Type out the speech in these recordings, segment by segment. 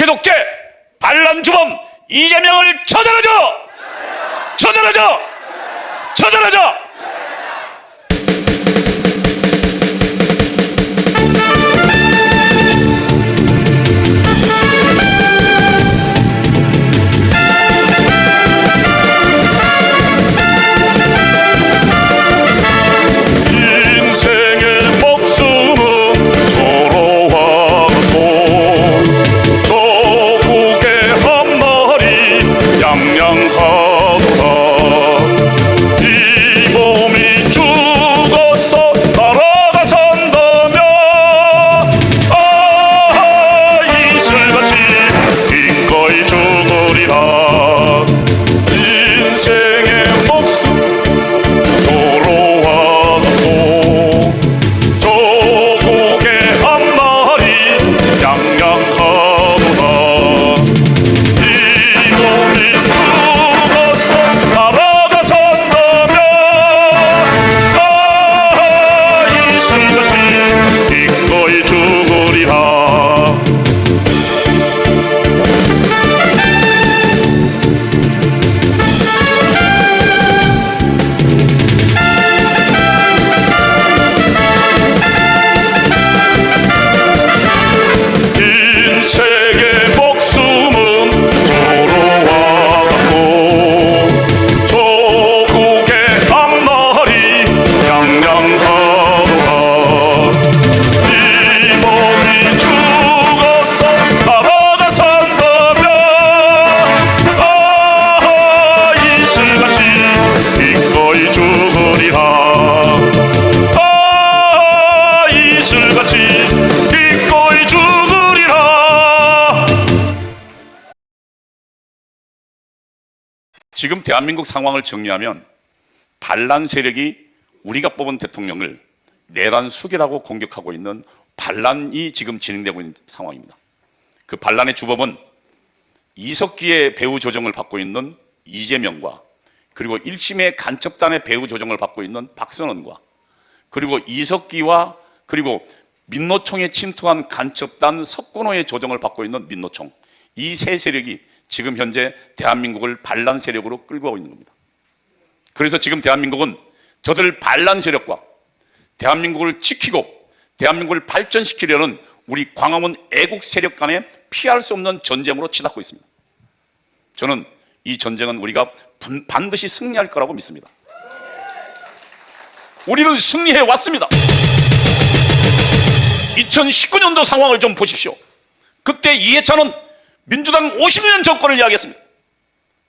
독재, 반란주범 이재명을 처단하자! 처단하자! 처단하자! 지금 대한민국 상황을 정리하면 반란 세력이 우리가 뽑은 대통령을 내란 수괴라고 공격하고 있는 반란이 지금 진행되고 있는 상황입니다. 그 반란의 주범은 이석기의 배후 조정을 받고 있는 이재명과 그리고 1심의 간첩단의 배후 조정을 받고 있는 박선원과 그리고 이석기와 그리고 민노총에 침투한 간첩단 석권호의 조정을 받고 있는 민노총, 이 세 세력이 지금 현재 대한민국을 반란 세력으로 끌고 가고 있는 겁니다. 그래서 지금 대한민국은 저들 반란 세력과 대한민국을 지키고 대한민국을 발전시키려는 우리 광화문 애국 세력 간의 피할 수 없는 전쟁으로 치닫고 있습니다. 저는 이 전쟁은 우리가 반드시 승리할 거라고 믿습니다. 우리는 승리해 왔습니다. 2019년도 상황을 좀 보십시오. 그때 이해찬은 민주당 50년 정권을 이야기했습니다.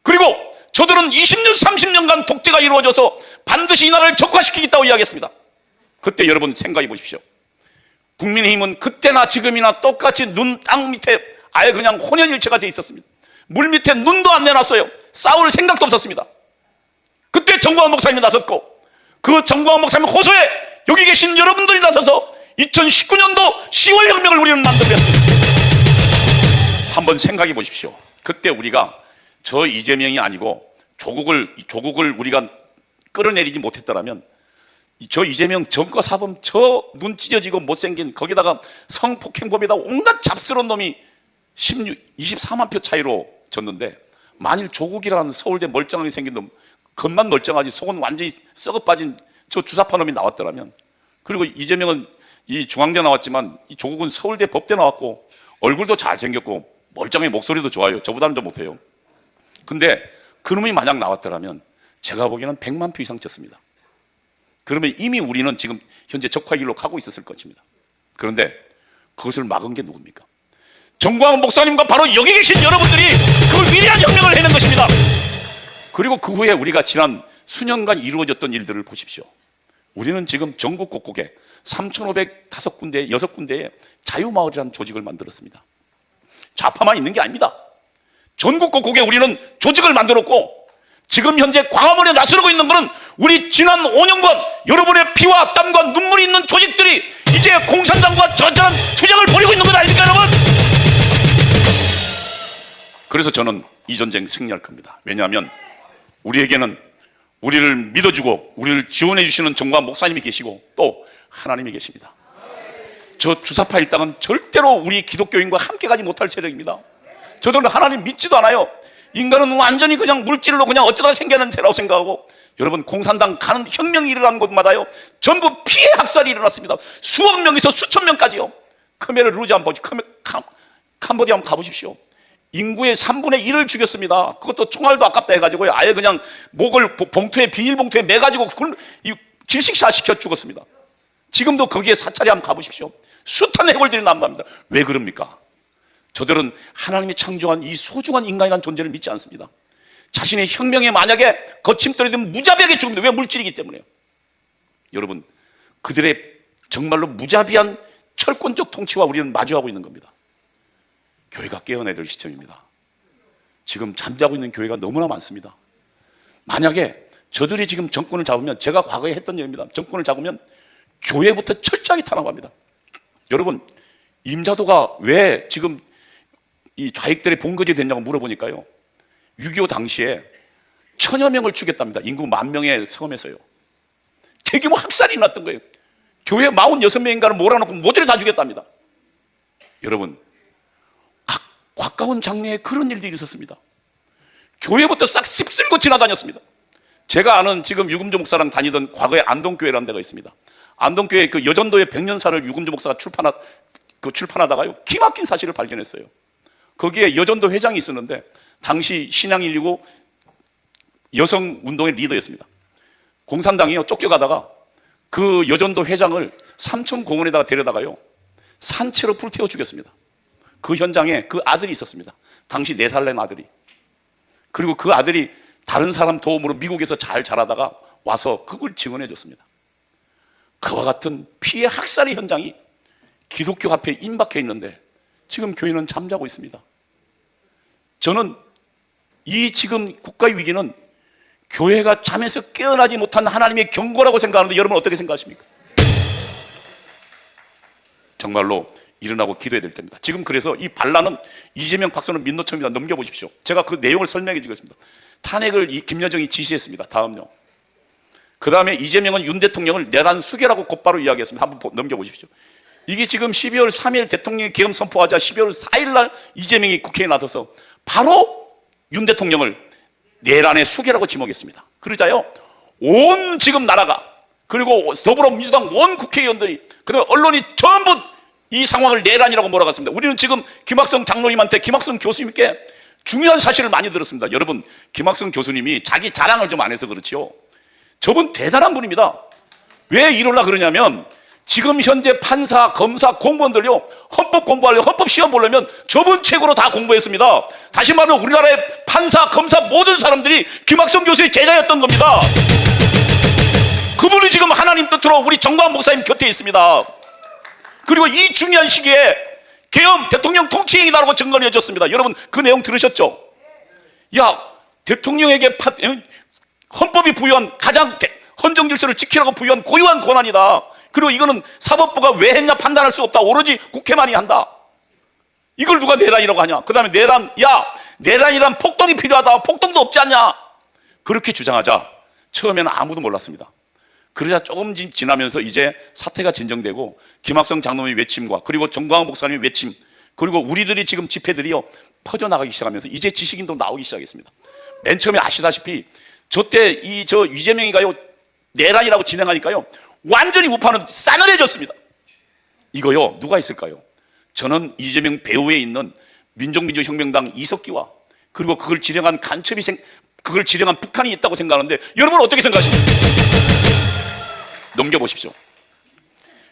그리고 저들은 20년, 30년간 독재가 이루어져서 반드시 이 나라를 적화시키겠다고 이야기했습니다. 그때 여러분 생각해 보십시오. 국민의힘은 그때나 지금이나 똑같이 눈 땅 밑에 아예 그냥 혼연일체가 돼 있었습니다. 물 밑에 눈도 안 내놨어요. 싸울 생각도 없었습니다. 그때 정광훈 목사님이 나섰고 그 정광훈 목사님 호소에 여기 계신 여러분들이 나서서 2019년도 10월 혁명을 우리는 만들었습니다. 한번 생각해 보십시오. 그때 우리가 저 이재명이 아니고 조국을 우리가 끌어내리지 못했더라면 저 이재명 정과 사범 저 눈 찢어지고 못생긴 거기다가 성폭행범에다 온갖 잡스러운 놈이 24만 표 차이로 졌는데 만일 조국이라는 서울대 멀쩡하게 생긴 놈 겉만 멀쩡하지 속은 완전히 썩어 빠진 저 주사파 놈이 나왔더라면 그리고 이재명은 이 중앙대 나왔지만 이 조국은 서울대 법대 나왔고 얼굴도 잘생겼고 멀쩡해 목소리도 좋아요. 저보다는 좀 못해요. 근데 그놈이 만약 나왔더라면 제가 보기에는 100만 표 이상 쳤습니다. 그러면 이미 우리는 지금 현재 적화길로 가고 있었을 것입니다. 그런데 그것을 막은 게 누굽니까? 정광훈 목사님과 바로 여기 계신 여러분들이 그 위대한 혁명을 해낸 것입니다. 그리고 그 후에 우리가 지난 수년간 이루어졌던 일들을 보십시오. 우리는 지금 전국 곳곳에 3,505군데, 6군데의 자유마을이라는 조직을 만들었습니다. 좌파만 있는 게 아닙니다. 전국 곳곳에 우리는 조직을 만들었고 지금 현재 광화문에 나서고 있는 것은 우리 지난 5년간 여러분의 피와 땀과 눈물이 있는 조직들이 이제 공산당과 저절한 투쟁을 벌이고 있는 것 아닙니까 여러분? 그래서 저는 이 전쟁 승리할 겁니다. 왜냐하면 우리에게는 우리를 믿어주고 우리를 지원해 주시는 정광훈 목사님이 계시고 또 하나님이 계십니다. 저 주사파 일당은 절대로 우리 기독교인과 함께 가지 못할 세력입니다. 저들은 하나님 믿지도 않아요. 인간은 완전히 그냥 물질로 그냥 어쩌다 생겨난새라고 생각하고, 여러분 공산당 가는 혁명이 일어난 곳마다요 전부 피해 학살이 일어났습니다. 수억 명에서 수천 명까지요. 크메르 루지 한번 캄보디아 한번 가보십시오. 인구의 3분의 1을 죽였습니다. 그것도 총알도 아깝다 해가지고요 아예 그냥 목을 봉투에 비닐봉투에 매가지고 질식사 시켜 죽었습니다. 지금도 거기에 사찰에 한번 가보십시오. 숱한 해골들이 난답니다. 왜 그럽니까? 저들은 하나님이 창조한 이 소중한 인간이라는 존재를 믿지 않습니다. 자신의 혁명에 만약에 거침떨어지면 무자비하게 죽습니다. 왜? 물질이기 때문에요. 여러분, 그들의 정말로 무자비한 철권적 통치와 우리는 마주하고 있는 겁니다. 교회가 깨어나야 될 시점입니다. 지금 잠자고 있는 교회가 너무나 많습니다. 만약에 저들이 지금 정권을 잡으면, 제가 과거에 했던 얘기입니다. 정권을 잡으면 교회부터 철저하게 탄압합니다. 여러분, 임자도가 왜 지금 이 좌익들의 본거지 됐냐고 물어보니까요 6.25 당시에 1000여 명을 죽였답니다. 인구 10,000명의 섬에서요. 대규모 학살이 났던 거예요. 교회 46명인가를 몰아놓고 모조리 다 죽였답니다. 여러분, 가까운 장래에 그런 일들이 있었습니다. 교회부터 싹 씹쓸고 지나다녔습니다. 제가 아는 지금 유금주 목사랑 다니던 과거에 안동교회라는 데가 있습니다. 안동교회 그 여전도의 백년사를 유금주 목사가 출판하다가요 기막힌 사실을 발견했어요. 거기에 여전도 회장이 있었는데 당시 신앙인이고 여성운동의 리더였습니다. 공산당이요 쫓겨가다가 그 여전도 회장을 삼천공원에다가 데려다가요 산채로 불태워 죽였습니다. 그 현장에 그 아들이 있었습니다. 당시 4살 된 아들이. 그리고 그 아들이 다른 사람 도움으로 미국에서 잘 자라다가 와서 그걸 증언해 줬습니다. 그와 같은 피해 학살의 현장이 기독교 앞에 임박해 있는데 지금 교회는 잠자고 있습니다. 저는 이 지금 국가의 위기는 교회가 잠에서 깨어나지 못한 하나님의 경고라고 생각하는데 여러분 어떻게 생각하십니까? 정말로 일어나고 기도해야 될 때입니다. 지금 그래서 이 반란은 이재명 박사는 민노총입니다. 넘겨보십시오. 제가 그 내용을 설명해 주겠습니다. 탄핵을 김여정이 지시했습니다. 다음요. 그 다음에 이재명은 윤 대통령을 내란 수계라고 곧바로 이야기했습니다. 한번 넘겨보십시오. 이게 지금 12월 3일 대통령이 계엄 선포하자 12월 4일 날 이재명이 국회에 나서서 바로 윤 대통령을 내란의 수계라고 지목했습니다. 그러자요 온 지금 나라가 그리고 더불어민주당 온 국회의원들이 그다음에 언론이 전부 이 상황을 내란이라고 몰아갔습니다. 우리는 지금 김학성 장로님한테 김학성 교수님께 중요한 사실을 많이 들었습니다. 여러분, 김학성 교수님이 자기 자랑을 좀 안 해서 그렇지요 저분 대단한 분입니다. 왜 이러려 그러냐면 지금 현재 판사, 검사, 공무원들요 헌법 공부하려면 헌법 시험 보려면 저분 책으로 다 공부했습니다. 다시 말하면 우리나라의 판사, 검사 모든 사람들이 김학성 교수의 제자였던 겁니다. 그분이 지금 하나님 뜻으로 우리 정광훈 목사님 곁에 있습니다. 그리고 이 중요한 시기에 계엄 대통령 통치행위다라고 증거해 줬습니다. 여러분 그 내용 들으셨죠? 야, 대통령에게 헌법이 부여한 가장 헌정 질서를 지키라고 부여한 고유한 권한이다. 그리고 이거는 사법부가 왜 했냐 판단할 수 없다. 오로지 국회만이 한다. 이걸 누가 내란이라고 하냐. 그 다음에 내란이란 폭동이 필요하다. 폭동도 없지 않냐. 그렇게 주장하자 처음에는 아무도 몰랐습니다. 그러자 조금 지나면서 이제 사태가 진정되고 김학성 장로의 외침과 그리고 정광훈 목사님의 외침 그리고 우리들이 지금 집회들이요 퍼져나가기 시작하면서 이제 지식인도 나오기 시작했습니다. 맨 처음에 아시다시피 저때 이재명이가요 내란이라고 진행하니까요 완전히 우파는 싸늘해졌습니다. 이거요 누가 있을까요? 저는 이재명 배후에 있는 민족민주혁명당 이석기와 그리고 그걸 지령한 그걸 지령한 북한이 있다고 생각하는데 여러분 어떻게 생각하십니까? 넘겨보십시오.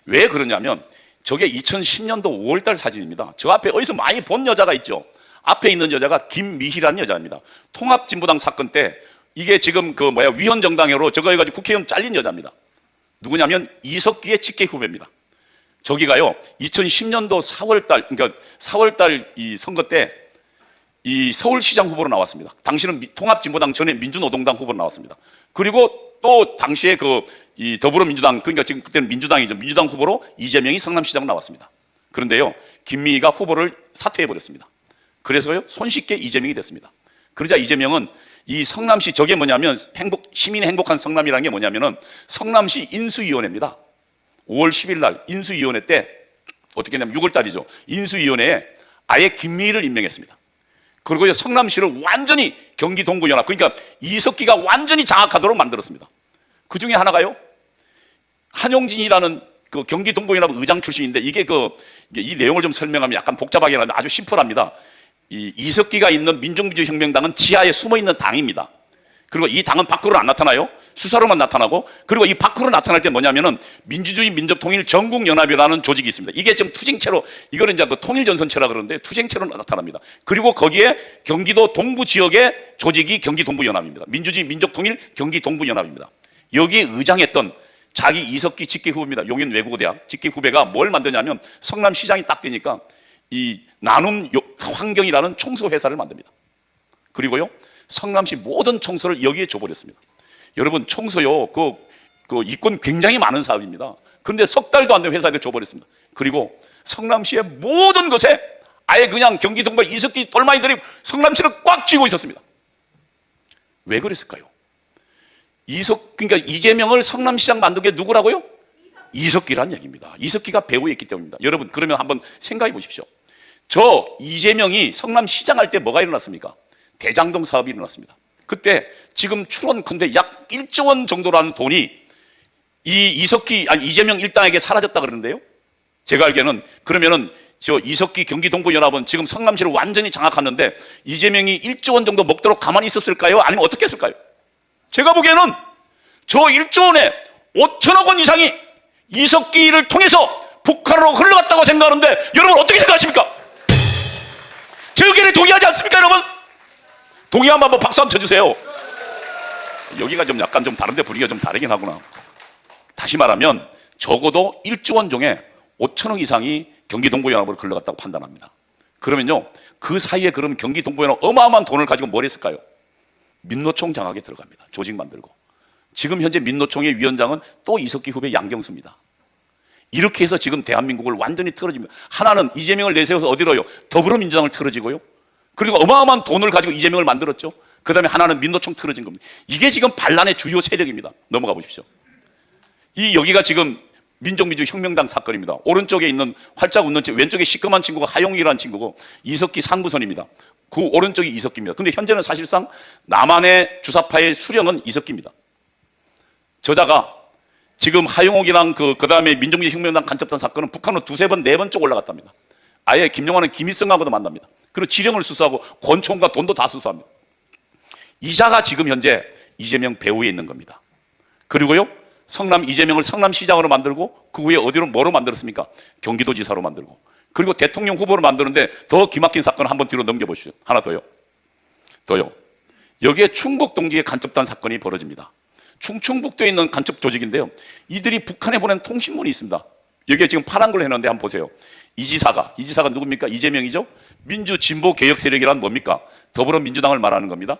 왜 그러냐면 저게 2010년도 5월달 사진입니다. 저 앞에 어디서 많이 본 여자가 있죠. 앞에 있는 여자가 김미희라는 여자입니다. 통합진보당 사건 때 이게 지금 위헌정당으로 저거 해가지고 국회의원 잘린 여자입니다. 누구냐면 이석기의 직계 후배입니다. 저기가요 2010년도 4월달 그러니까 4월달 이 선거 때 이 서울시장 후보로 나왔습니다. 당시는 통합진보당 전에 민주노동당 후보로 나왔습니다. 그리고 또 당시에 이 더불어민주당 그러니까 지금 그때는 민주당이죠. 민주당 후보로 이재명이 성남시장으로 나왔습니다. 그런데요 김미희가 후보를 사퇴해버렸습니다. 그래서요 손쉽게 이재명이 됐습니다. 그러자 이재명은 이 성남시 저게 뭐냐면 시민의 행복한 성남이라는 게 뭐냐면은 성남시 인수위원회입니다. 5월 10일 날 인수위원회 때 어떻게 했냐면 6월 달이죠. 인수위원회에 아예 김미희를 임명했습니다. 그리고 성남시를 완전히 경기 동부연합, 그러니까 이석기가 완전히 장악하도록 만들었습니다. 그 중에 하나가요, 한용진이라는 그 경기 동부연합 의장 출신인데, 이게 이 내용을 좀 설명하면 약간 복잡하게 하는데 아주 심플합니다. 이 이석기가 있는 민족민주혁명당은 지하에 숨어 있는 당입니다. 그리고 이 당은 밖으로 안 나타나요. 수사로만 나타나고, 그리고 이 밖으로 나타날 때 뭐냐면은 민주주의 민족통일 전국연합이라는 조직이 있습니다. 이게 지금 투쟁체로, 이거는 이제 그 통일전선체라 그러는데 투쟁체로 나타납니다. 그리고 거기에 경기도 동부 지역의 조직이 경기동부연합입니다. 민주주의 민족통일 경기동부연합입니다. 여기에 의장했던 자기 이석기 직계 후배입니다. 용인 외국어대학 직계 후배가 뭘 만드냐면, 성남시장이 딱 되니까 이 나눔 환경이라는 청소회사를 만듭니다. 그리고요, 성남시 모든 청소를 여기에 줘버렸습니다. 여러분, 청소요, 그 이권 굉장히 많은 사업입니다. 그런데 석 달도 안 된 회사에 줘버렸습니다. 그리고 성남시의 모든 것에 아예 그냥 경기 동부 이석기 똘마니들이 성남시를 꽉 쥐고 있었습니다. 왜 그랬을까요? 그러니까 이재명을 성남시장 만든 게 누구라고요? 이석기란 얘기입니다. 이석기가 배후에 있기 때문입니다. 여러분, 그러면 한번 생각해 보십시오. 저 이재명이 성남시장 할 때 뭐가 일어났습니까? 대장동 사업이 일어났습니다. 그때 지금 추론컨대 약 1조 원 정도라는 돈이 이재명 일당에게 사라졌다 그러는데요. 제가 알기에는, 그러면은 저 이석기 경기동부연합은 지금 성남시를 완전히 장악하는데 이재명이 1조 원 정도 먹도록 가만히 있었을까요? 아니면 어떻게 했을까요? 제가 보기에는 저 1조 원에 5천억 원 이상이 이석기를 통해서 북한으로 흘러갔다고 생각하는데, 여러분 어떻게 생각하십니까? 제 의견에 동의하지 않습니까, 여러분? 동의하면 한번 박수 한번 쳐주세요. 여기가 좀 약간 좀 다른데 분위기가 좀 다르긴 하구나. 다시 말하면 적어도 1조 원 중에 5천억 이상이 경기동부연합으로 흘러갔다고 판단합니다. 그러면요, 그 사이에 그럼 경기동부연합 어마어마한 돈을 가지고 뭘 했을까요? 민노총 장악에 들어갑니다. 조직 만들고. 지금 현재 민노총의 위원장은 또 이석기 후배 양경수입니다. 이렇게 해서 지금 대한민국을 완전히 틀어집니다. 하나는 이재명을 내세워서 어디로요? 더불어민주당을 틀어지고요. 그리고 어마어마한 돈을 가지고 이재명을 만들었죠. 그 다음에 하나는 민노총 틀어진 겁니다. 이게 지금 반란의 주요 세력입니다. 넘어가 보십시오. 여기가 지금 민족민주혁명당 사건입니다. 오른쪽에 있는 활짝 웃는 친구, 왼쪽에 시커먼 친구가 하용이라는 친구고, 이석기 상부선입니다. 그 오른쪽이 이석기입니다. 근데 현재는 사실상 남한의 주사파의 수령은 이석기입니다. 저자가 지금 하용옥이랑 그 다음에 민족민주혁명당 간첩단 사건은 북한으로 두세 번, 네 번째 올라갔답니다. 아예 김용환은 김일성하고도 만납니다. 그리고 지령을 수수하고 권총과 돈도 다 수수합니다. 이자가 지금 현재 이재명 배후에 있는 겁니다. 그리고요, 이재명을 성남시장으로 만들고, 그 후에 뭐로 만들었습니까? 경기도지사로 만들고, 그리고 대통령 후보로 만드는데 더 기막힌 사건을 한번 뒤로 넘겨보시죠. 하나 더요. 여기에 충북 동지의 간첩단 사건이 벌어집니다. 충북도에 있는 간첩 조직인데요, 이들이 북한에 보낸 통신문이 있습니다. 여기에 지금 파란 걸 해놨는데 한번 보세요. 이 지사가 누굽니까? 이재명이죠. 민주진보개혁 세력이란 뭡니까? 더불어민주당을 말하는 겁니다.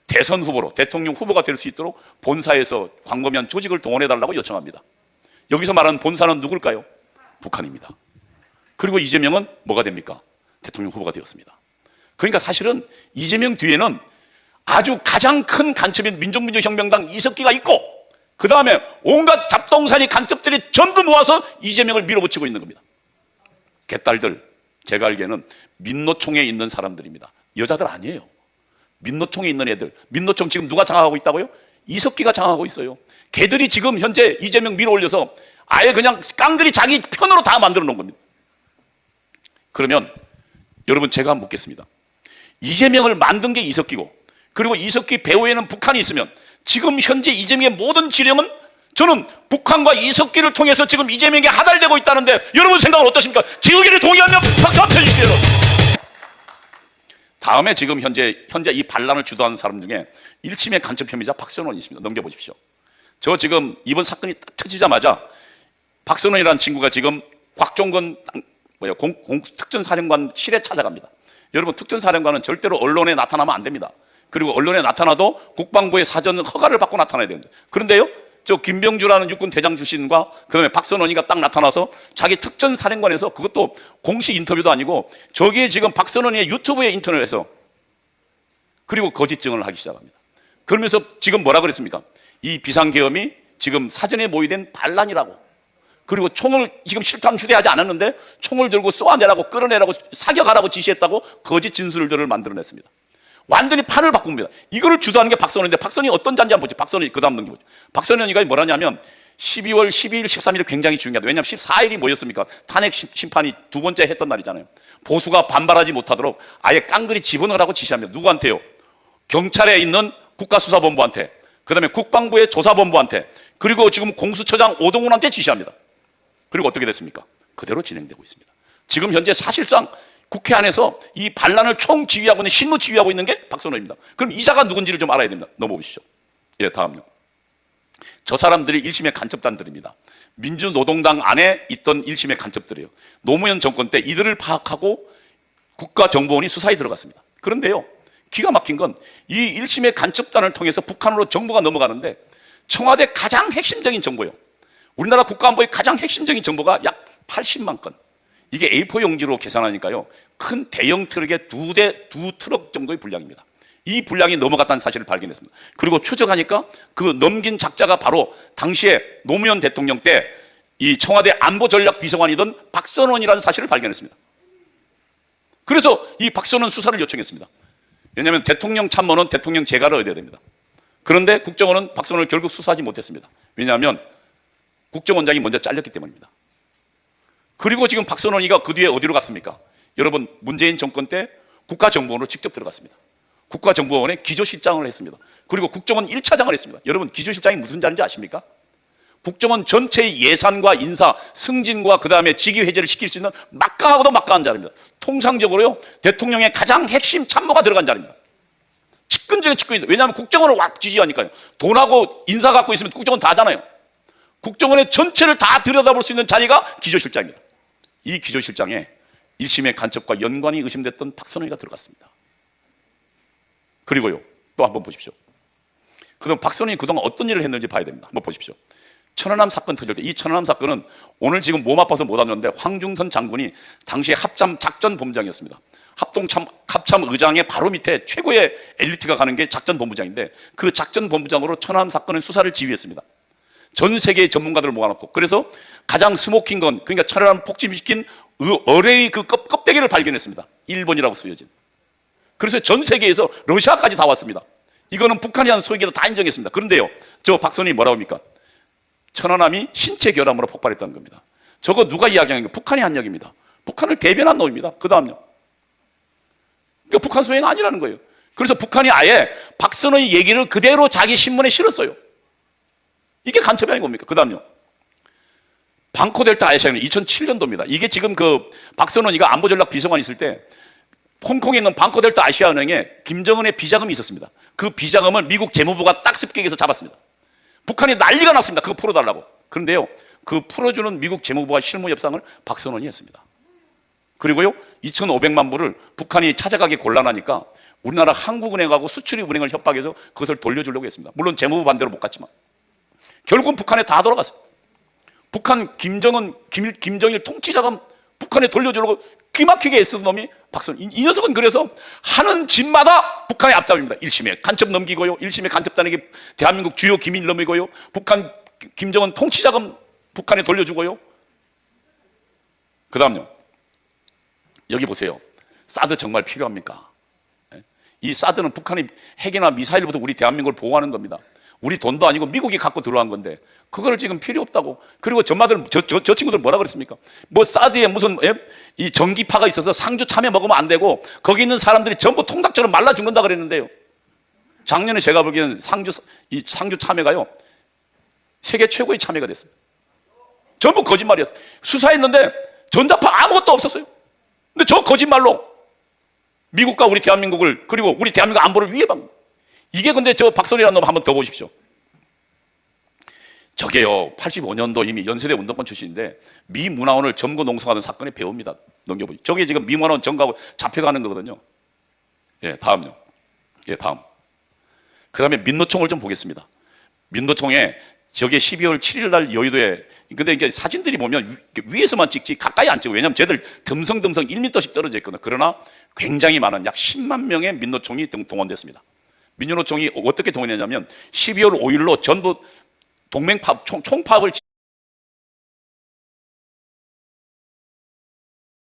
대선 후보로, 대통령 후보가 될 수 있도록 본사에서 광범위한 조직을 동원해달라고 요청합니다. 여기서 말하는 본사는 누굴까요? 북한입니다. 그리고 이재명은 뭐가 됩니까? 대통령 후보가 되었습니다. 그러니까 사실은 이재명 뒤에는 아주 가장 큰 간첩인 민족민주혁명당 이석기가 있고, 그 다음에 온갖 잡동사니 간첩들이 전부 모아서 이재명을 밀어붙이고 있는 겁니다. 개딸들, 제가 알기에는 민노총에 있는 사람들입니다. 여자들 아니에요. 민노총에 있는 애들. 민노총 지금 누가 장악하고 있다고요? 이석기가 장악하고 있어요. 걔들이 지금 현재 이재명 밀어 올려서 아예 그냥 깡들이 자기 편으로 다 만들어 놓은 겁니다. 그러면 여러분, 제가 묻겠습니다. 이재명을 만든 게 이석기고, 그리고 이석기 배후에는 북한이 있으면 지금 현재 이재명의 모든 지령은 저는 북한과 이석기를 통해서 지금 이재명에게 하달되고 있다는데, 여러분 생각은 어떠십니까? 제 의견에 동의하면 박수 한번 쳐주세요. 다음에 지금 현재 이 반란을 주도하는 사람 중에 1심의 간첩 혐의자 박선원이 있습니다. 넘겨보십시오. 저 지금 이번 사건이 딱 터지자마자 박선원이라는 친구가 지금 곽종건 특전사령관실에 찾아갑니다. 여러분, 특전사령관은 절대로 언론에 나타나면 안 됩니다. 그리고 언론에 나타나도 국방부의 사전 허가를 받고 나타나야 됩니다. 그런데요, 저 김병주라는 육군 대장 출신과 그다음에 박선원이가 딱 나타나서 자기 특전사령관에서, 그것도 공식 인터뷰도 아니고 저기에 지금 박선원이의 유튜브에 인터뷰를 해서, 그리고 거짓 증언을 하기 시작합니다. 그러면서 지금 뭐라 그랬습니까? 이 비상계엄이 지금 사전에 모의된 반란이라고. 그리고 총을 지금 실탄 휴대하지 않았는데 총을 들고 쏘아내라고 끌어내라고 사격하라고 지시했다고 거짓 진술들을 만들어냈습니다. 완전히 판을 바꿉니다. 이거를 주도하는 게 박선원인데 박선원이 어떤 잔지 한번 보죠. 박선원이 그 다음 넘겨보죠. 박선원이가 뭐라냐면 12월 12일, 13일이 굉장히 중요하다. 왜냐하면 14일이 뭐였습니까? 탄핵 심판이 두 번째 했던 날이잖아요. 보수가 반발하지 못하도록 아예 깡그리 집어넣으라고 지시합니다. 누구한테요? 경찰에 있는 국가수사본부한테, 그 다음에 국방부의 조사본부한테, 그리고 지금 공수처장 오동훈한테 지시합니다. 그리고 어떻게 됐습니까? 그대로 진행되고 있습니다. 지금 현재 사실상 국회 안에서 이 반란을 총지휘하고 있는, 실무 지휘하고 있는 게 박선원입니다. 그럼 이자가 누군지를 좀 알아야 됩니다. 넘어보시죠. 예, 다음요. 저 사람들이 1심의 간첩단들입니다. 민주노동당 안에 있던 1심의 간첩들이에요. 노무현 정권 때 이들을 파악하고 국가정보원이 수사에 들어갔습니다. 그런데요, 기가 막힌 건 이 1심의 간첩단을 통해서 북한으로 정보가 넘어가는데 청와대 가장 핵심적인 정보요. 우리나라 국가안보의 가장 핵심적인 정보가 약 80만 건. 이게 A4 용지로 계산하니까요, 큰 대형 트럭의 두 트럭 정도의 분량입니다. 이 분량이 넘어갔다는 사실을 발견했습니다. 그리고 추적하니까 그 넘긴 작자가 바로 당시에 노무현 대통령 때 이 청와대 안보전략비서관이던 박선원이라는 사실을 발견했습니다. 그래서 이 박선원 수사를 요청했습니다. 왜냐하면 대통령 참모는 대통령 재가를 얻어야 됩니다. 그런데 국정원은 박선원을 결국 수사하지 못했습니다. 왜냐하면 국정원장이 먼저 잘렸기 때문입니다. 그리고 지금 박선원이가 그 뒤에 어디로 갔습니까? 여러분, 문재인 정권 때 국가정보원으로 직접 들어갔습니다. 국가정보원에 기조실장을 했습니다. 그리고 국정원 1차장을 했습니다. 여러분, 기조실장이 무슨 자리인지 아십니까? 국정원 전체의 예산과 인사, 승진과 그 다음에 직위 해제를 시킬 수 있는 막강하고도 막강한 자리입니다. 통상적으로요, 대통령의 가장 핵심 참모가 들어간 자리입니다. 측근적인 측근입니다. 왜냐하면 국정원을 확 지지하니까요. 돈하고 인사 갖고 있으면 국정원 다 하잖아요. 국정원의 전체를 다 들여다볼 수 있는 자리가 기조실장입니다. 이 기조실장에 1심의 간첩과 연관이 의심됐던 박선원이가 들어갔습니다. 그리고요, 또 한번 보십시오. 그럼 박선원이 그동안 어떤 일을 했는지 봐야 됩니다. 한번 보십시오. 천안함 사건 터질 때, 이 천안함 사건은 오늘 지금 몸 아파서 못 왔는데 황중선 장군이 당시에 합참 작전본부장이었습니다. 합참 의장의 바로 밑에 최고의 엘리트가 가는 게 작전본부장인데 그 작전본부장으로 천안함 사건의 수사를 지휘했습니다. 전 세계의 전문가들을 모아놓고, 그래서 가장 스모킹 건, 그러니까 천안함 폭침시킨 어뢰의 그 껍데기를 발견했습니다. 일본이라고 쓰여진. 그래서 전 세계에서 러시아까지 다 왔습니다. 이거는 북한이 한 소위기로 다 인정했습니다. 그런데요, 저 박선원이 뭐라고 합니까? 천안함이 신체 결함으로 폭발했다는 겁니다. 저거 누가 이야기하는 게 북한이 한 얘기입니다. 북한을 대변한 놈입니다. 그 다음요. 그러니까 북한 소행 아니라는 거예요. 그래서 북한이 아예 박선원의 얘기를 그대로 자기 신문에 실었어요. 이게 간첩이 아닌 겁니까? 그 다음요. 방코델타 아시아는 2007년도입니다. 이게 지금 그 박선원이가 안보전략 비서관 있을 때 홍콩에 있는 방코델타 아시아은행에 김정은의 비자금이 있었습니다. 그 비자금을 미국 재무부가 딱 습격해서 잡았습니다. 북한이 난리가 났습니다. 그거 풀어달라고. 그런데요, 그 풀어주는 미국 재무부와 실무 협상을 박선원이 했습니다. 그리고요, 2,500만 불을 북한이 찾아가기 곤란하니까 우리나라 한국은행하고 수출입은행을 협박해서 그것을 돌려주려고 했습니다. 물론 재무부 반대로 못 갔지만 결국은 북한에 다 돌아갔어요. 북한 김정일 통치자금 북한에 돌려주려고 귀막히게 애쓰던 놈이 박선원. 이 녀석은 그래서 하는 짓마다 북한의 앞잡입니다. 1심에 간첩 넘기고요, 1심에 간첩단에게 대한민국 주요 기밀 넘기고요, 북한 김정은 통치자금 북한에 돌려주고요. 그 다음요, 여기 보세요. 사드 정말 필요합니까? 이 사드는 북한이 핵이나 미사일부터 우리 대한민국을 보호하는 겁니다. 우리 돈도 아니고 미국이 갖고 들어간 건데 그거를 지금 필요 없다고. 그리고 저 친구들 뭐라 그랬습니까? 뭐 사드에 무슨 이 전기파가 있어서 상주 참외 먹으면 안 되고 거기 있는 사람들이 전부 통닭처럼 말라 죽는다 그랬는데요. 작년에 제가 보기에는 상주 참외가요, 세계 최고의 참외가 됐습니다. 전부 거짓말이었어요. 수사했는데 전자파 아무것도 없었어요. 근데 저 거짓말로 미국과 우리 대한민국을, 그리고 우리 대한민국 안보를 위협한 겁니다. 이게 근데 저 박선이라는 놈 한번 더 보십시오. 저게요, 85년도 이미 연세대 운동권 출신인데 미 문화원을 점거 농성하던 사건의 배우입니다. 넘겨보죠. 저게 지금 미 문화원 점거하고 잡혀가는 거거든요. 예, 다음요. 예, 다음. 그 다음에 민노총을 좀 보겠습니다. 민노총에 저게 12월 7일 날 여의도에, 근데 이게 사진들이 보면 위에서만 찍지 가까이 안 찍고, 왜냐하면 쟤들 듬성듬성 1m씩 떨어져 있거든요. 그러나 굉장히 많은 약 10만 명의 민노총이 동원됐습니다. 민노총이 어떻게 동원했냐면 12월 5일로 전부 동맹파 총파업을